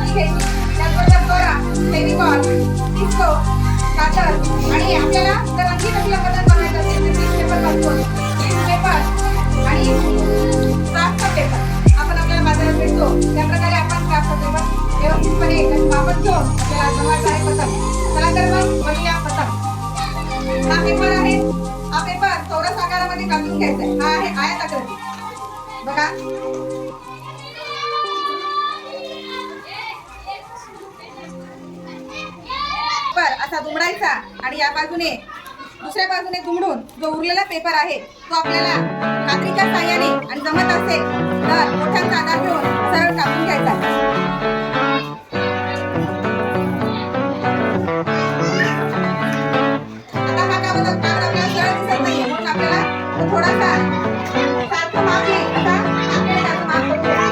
त्याचबरोबर दोरा, फेविकॉल, डिस्को, कातर आणि आपल्याला जर आणखी कसलं पतंग बनवायचं असेल तर टिश्यू पेपर वापरून टिश्यू पेपर आणि क्राफ्टचा पेपर आपण आपल्याला बाजारात भेटतो त्या प्रकारे आपण क्राफ्टचा पेपर व्यवस्थितपणे वापरून घेऊन आपल्याला बनवायचा आहे पतंग. चला तर मग बनवूया पतंग. हा पेपर आहे. हा पेपर चौरस आकारामध्ये कापून घ्यायचा आहे. हा आहे आयताकृती. बघा असा दुमडायचा आणि या बाजूने दुसऱ्या बाजूने दुमडून जो उरलेला पेपर आहे तो आपल्याला कात्रीच्या साहाय्याने आणि जमत असेल तर मोठ्यांचा आधार घेऊन सरळ कापून घ्यायचा. आता हा कागद आपल्याला सरळ दिसत नाही म्हणून आपल्याला थोडासा सारखं माप येईल असा आपल्याला माप करूया.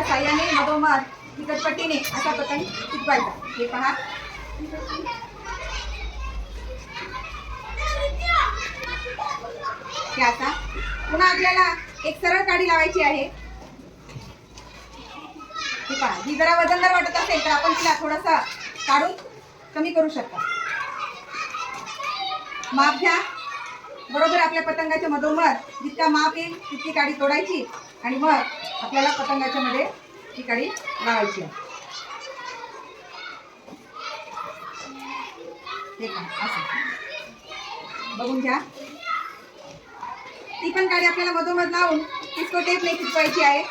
साह्याने मधोमध तिकटपट्टीने असा पतंग चिटकवायचा. हे पहा हे आता पुन्हा आपल्याला एक सरळ काडी लावायची आहे. हे पहा ही जरा वजनदार वाटत असेल तर आपण तिला थोडंसं काढून कमी करू शकता. माप घ्या बरोबर आपल्या पतंगाच्या मधोमध जितका माप येईल तितकी काडी तोडायची आणि मग आपल्याला पतंगाच्या मध्ये ही काडी लावायची आहे. हे पहा असं बघून घ्या. ती पण काडी आपल्याला मधोमध लावून डिस्को टेपने चिटकवायची आहे.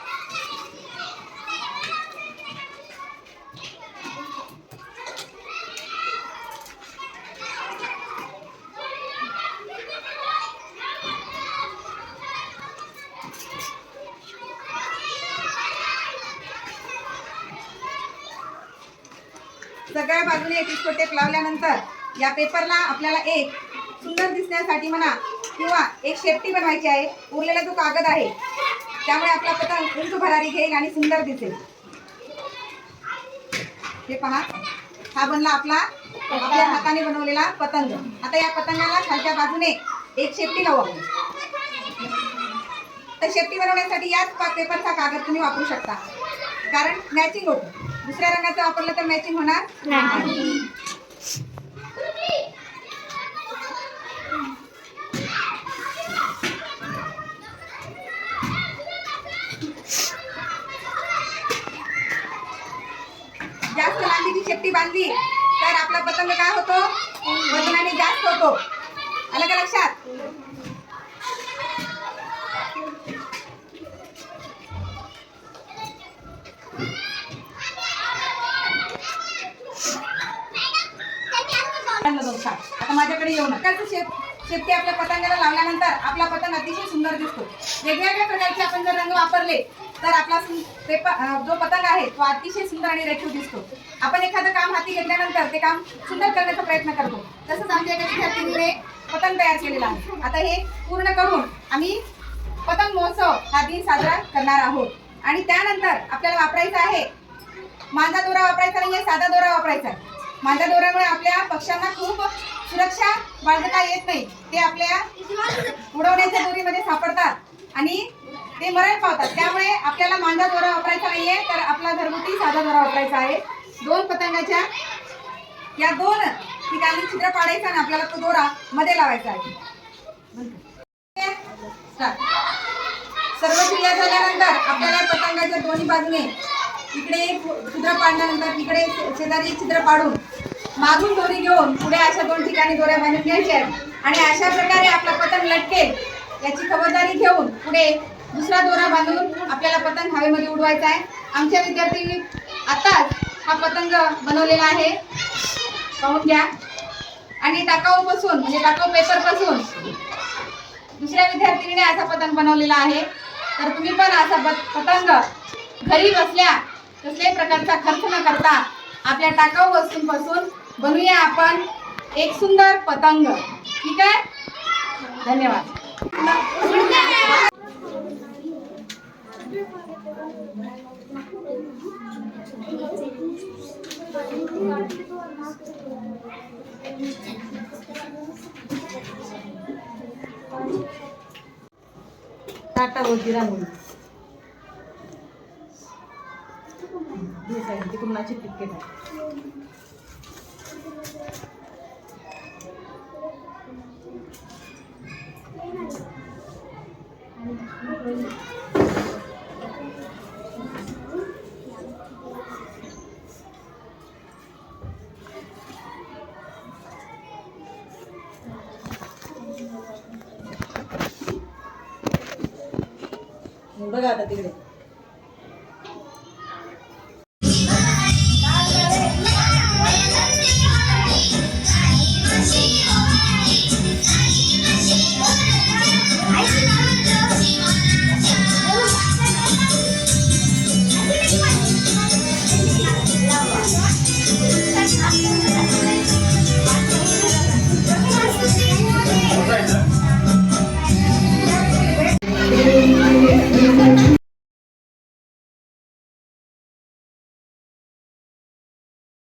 सगळ्या बाजूने डिस्को टेप लावल्यानंतर या पेपरला आपल्याला एक सुंदर दिसण्यासाठी म्हणा किंवा एक शेपटी बनवायची आहे. उरलेला जो कागद आहे त्यामुळे आपला पतंग उंच भरारी घेईल आणि सुंदर दिसेल. हे पहा हा बनला आपला आपल्या हाताने बनवलेला पतंग. आता या पतंगाला खालच्या बाजूने एक शेपटी लावू आपण. तर शेपटी बनवण्यासाठी याच पेपरचा कागद तुम्ही वापरू शकता कारण मॅचिंग होतं. दुसऱ्या रंगाचं वापरलं तर मॅचिंग होणार नाही. जास्त लांबीची शेपटी बांधली तर आपला पतंग काय होतो वजनाने जास्त होतो. आलं का लक्षात? आता माझ्याकडे येऊ नका. शेपटी आपल्या पतंगाला लावल्यानंतर आपला पतंग अतिशय सुंदर दिसतो. वेगवेगळ्या प्रकारचे आपण जर रंग वापरले तर आपला जो पतंग आहे तो अतिशय सुंदर आणि रेखीव दिसतो. आपण एखादं काम हाती घेतल्यानंतर ते काम सुंदर करण्याचा प्रयत्न करतो. तसंच आमच्या एका विद्यार्थिनीने पतंग तयार केलेला आहे. आता हे पूर्ण करून आम्ही पतंग महोत्सव हा दिन साजरा करणार आहोत. आणि त्यानंतर आपल्याला वापरायचा आहे मांजा दोरा. वापरायचा नाहीये, साधा दोरा वापरायचा आहे. मांजा दोऱ्यामुळे आपल्या पक्ष्यांना खूप सुरक्षा बाळगता येत नाही. ते आपल्या उडवण्याच्या दोरीमध्ये सापडतात आणि ते मरण पावतात. त्यामुळे आपल्याला मांजा दोरा वापरायचा नाहीये, तर आपला घरगुती साधा दोरा वापरायचा आहे. 2 पतंगाच्या या 2 ठिकाणी छिद्र पाडायचं आणि आपल्याला तो दोरा मध्ये लावायचा आहे. सर्व क्रिया झाल्यानंतर आपल्याला पतंगाच्या दोन्ही बाजूने इकडे छिद्र पाडल्यानंतर इकडे शेजारी छिद्र पाडून मागून दोरी घेऊन पुढे अशा 2 ठिकाणी दोऱ्या बांधून घ्यायच्या आणि अशा प्रकारे आपला पतंग लटकेल याची खबरदारी घेऊन पुढे दुसरा दोरा बांधून आपल्याला पतंग हवेमध्ये उडवायचा आहे. आमच्या विद्यार्थ्यांनी आताच हा पतंग बनवलेला आहे, पाहून घ्या. आणि टाकाऊ पासून म्हणजे टाकाऊ पेपर पासून दुसऱ्या विद्यार्थिनीने असा पतंग बनवलेला आहे. तर तुम्ही पण असा पतंग घरी बसल्या कसल्याही प्रकारचा खर्च न करता आपल्या टाकाऊ वस्तूंपासून बनवूया आपण एक सुंदर पतंग. ठीक आहे, धन्यवाद. टाटा बोलती राहुल तिकडून टिकेट आहे. बघा आता तिकडे